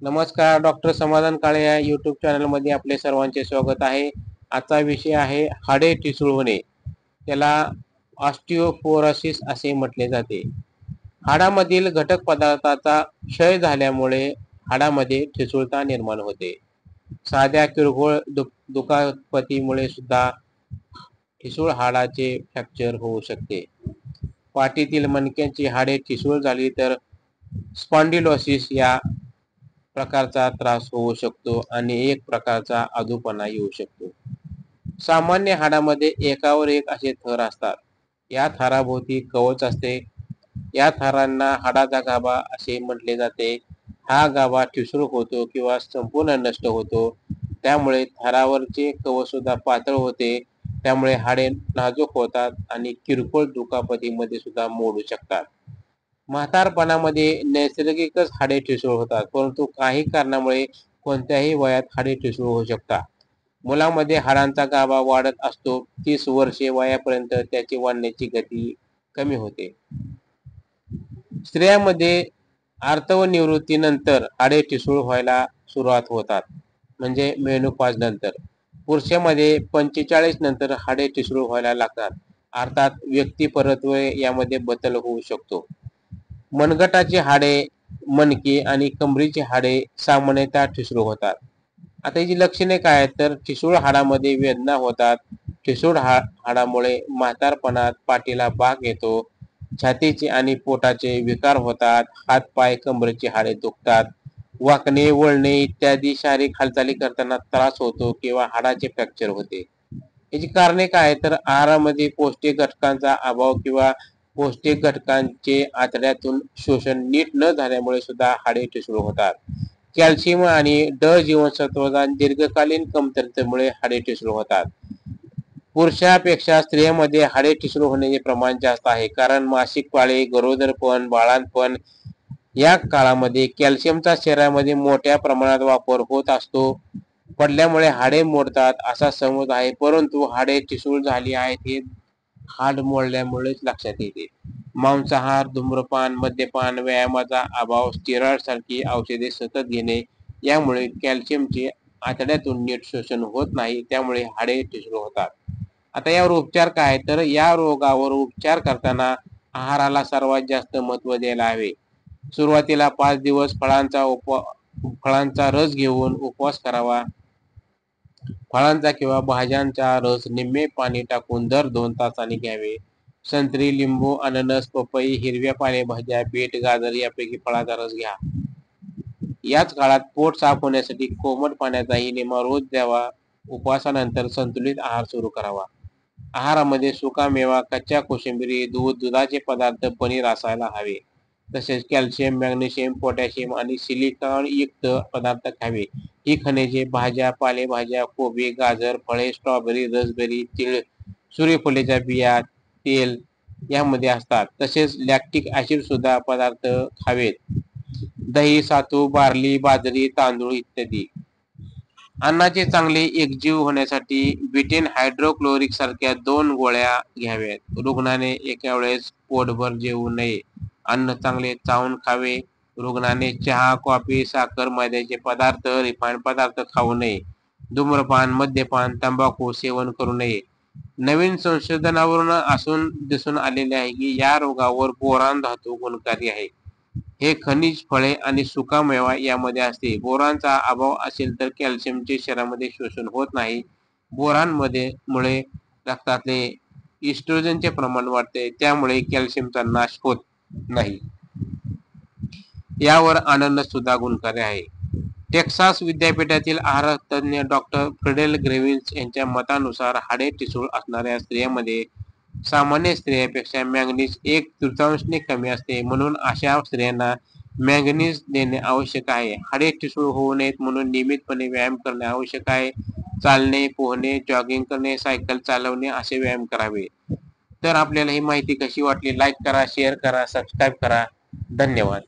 नमस्कार, डॉक्टर समाधान काळे या यूट्यूब चॅनलमध्ये आपले सर्वांचे स्वागत आहे. आजचा विषय आहे हाडे ठिसूळ होणे. त्याला ऑस्टिओपोरोसिस असे म्हटले जाते. हाडामधील घटक पदार्थाचा क्षय झाल्यामुळे हाडामध्ये ठिसूळता निर्माण होते. साध्या किरकोळ दुखापतीमुळे सुद्धा ठिसूळ हाडाचे फ्रॅक्चर होऊ शकते. पाठीतील मणक्याची हाडे ठिसूळ झाली तर स्पॉन्डिलोसिस या प्रकारचा त्रास होऊ शकतो आणि एक प्रकारचा अधूपणा येऊ शकतो. सामान्य हाडामध्ये एकावर एक असे थर असतात. या थराभोवती कवच असते. या थरांना हाडाचा गाभा असे म्हटले जाते. हा गाभा ठिसूळ होतो किंवा संपूर्ण नष्ट होतो. त्यामुळे थरावरचे कवच सुद्धा पातळ होते. त्यामुळे हाडे नाजूक होतात आणि किरकोळ दुखापतीमध्ये सुद्धा मोडू शकतात. म्हातारपणामध्ये नैसर्गिकच हाडे ठिसूळ होतात, परंतु काही कारणामुळे कोणत्याही वयात हाडे ठिसूळ होऊ शकतात. मुलामध्ये हाडांचा गाभा वाढत असतो. 30 वर्षे वयापर्यंत त्याची वाढण्याची गती कमी होते. स्त्रियांमध्ये आर्तव निवृत्तीनंतर हाडे ठिसूळ व्हायला सुरुवात होतात, म्हणजे मेनोपॉज नंतर. पुरुषांमध्ये 45 नंतर हाडे ठिसूळ व्हायला लागतात, अर्थात व्यक्तिपरत्वे यामध्ये बदल होऊ शकतो. मनगटाची हाडे, मणके आणि कमरेची हाडे सामान्यतः ठिसूळ होतात. आता याची लक्षणे काय आहेत तर ठिसूळ हाडामध्ये वेदना होतात. ठिसूळ हाडामुळे म्हातारपणात पाठीला बाक येतो. छातीचे आणि पोटाचे विकार होतात. हात पाय कमरेची हाडे दुखतात. वाकणे वळणे इत्यादी शारीरिक हालचाली करताना त्रास होतो किंवा हाडाचे फ्रॅक्चर होते. याची कारणे काय तर आहारामध्ये पौष्टिक घटकांचा अभाव किंवा पौष्टिक घटकांचे आतड्यातून शोषण नीट न झाल्यामुळे सुद्धा हाडे ठिसूळ होतात. कॅल्शियम आणि ड जीवनसत्वाचा दीर्घकालीन कमतरतेमुळे हाडे ठिसूळ होतात. पुरुषांपेक्षा स्त्रियांमध्ये हाडे ठिसूळ होण्याचे प्रमाण जास्त आहे, कारण मासिक पाळी, गरोदरपण, बाळंतपण या काळामध्ये कॅल्शियमचा शरीरामध्ये मोठ्या प्रमाणात वापर होत असतो. पडल्यामुळे हाडे मोडतात असा समज आहे, परंतु हाडे ठिसूळ झाली आहेत हे हाड मोडल्यामुळेच लक्षात येते. मांसाहार, धूम्रपान, मद्यपान, व्यायामाचा अभाव, स्टेरॉइड सारखी औषधे सतत घेणे यामुळे कॅल्शियमचे आतड्यातून नीट शोषण होत नाही, त्यामुळे हाडे ठिसूळ होतात. आता यावर उपचार काय तर या रोगावर उपचार करताना आहाराला सर्वात जास्त महत्त्व द्यायला हवे. सुरुवातीला 5 दिवस फळांचा रस घेऊन उपवास करावा. फळांचा किंवा भाज्यांचा रस निम्मे पाणी टाकून दर 2 तासांनी घ्यावे. संत्री, लिंबू, अननस, पपई, हिरव्या पालेभाज्या, बीट, गाजर यापैकी फळाचा रस घ्या. याच काळात पोट साफ होण्यासाठी कोमट पाण्याचाही निरमा रोज द्यावा. उपवासानंतर संतुलित आहार सुरू करावा. आहारामध्ये सुका मेवा, कच्च्या कोशिंबिरी, दूध, दुधाचे पदार्थ, पनीर असायला हवे. तसेच कॅल्शियम, मॅग्नेशियम, पोटॅशियम आणि सिलिकॉन युक्त पदार्थ खावे. ही खनिजे भाज्या, पालेभाज्या, कोबी, गाजर, फळे, स्ट्रॉबेरी, रसबेरी, तीळ, सूर्यफुलाच्या बिया, तेल यामध्ये असतात. तसेच लॅक्टिक ऍसिड सुद्धा पदार्थ खावेत. दही, सातू, बार्ली, बाजरी, तांदूळ इत्यादी. अन्नाचे चांगले एकजीव होण्यासाठी बिटेन हायड्रोक्लोरिक सारख्या 2 गोळ्या घ्याव्यात. रुग्णाने एका वेळेस पोटभर जेवू नये. अन्न चांगले चावून खावे. रुग्णाने चहा, कॉफी, साखर, मैद्याचे पदार्थ, रिफाइंड पदार्थ खाऊ नये. धूम्रपान, मद्यपान, तंबाखू सेवन करू नये. नवीन संशोधनावरून दिसून आलेले आहे की या रोगावर बोरान धातू गुणकारी आहे. हे खनिज फळे आणि सुका मेवा यामध्ये असते. बोरानचा अभाव असेल तर कॅल्शियमचे शरीरामध्ये शोषण होत नाही. मुळे रक्तातले इस्ट्रोजनचे प्रमाण वाढते, त्यामुळे कॅल्शियमचा नाश होत नाही. यावर अननस सुद्धा गुणकारी आहे. टेक्सास विद्यापीठातील आहारतज्ञ डॉक्टर फ्रेडेल ग्रेव्हिस यांच्या मतानुसार हाडे ठिसूळ असणाऱ्या स्त्रियांमध्ये सामान्य स्त्रियांपेक्षा मॅंगनीज 1/3 कमी असते. म्हणून अशा स्त्रियांना मॅंगनीज देणे आवश्यक आहे. हाडे ठिसूळ होऊ नयेत म्हणून नियमितपणे व्यायाम करणे आवश्यक आहे. चालणे, पोहणे, जॉगिंग करणे, सायकल चालवणे असे व्यायाम करावे. तर आपल्याला ही माहिती कशी वाटली? लाईक करा, शेअर करा, सबस्क्राईब करा. धन्यवाद.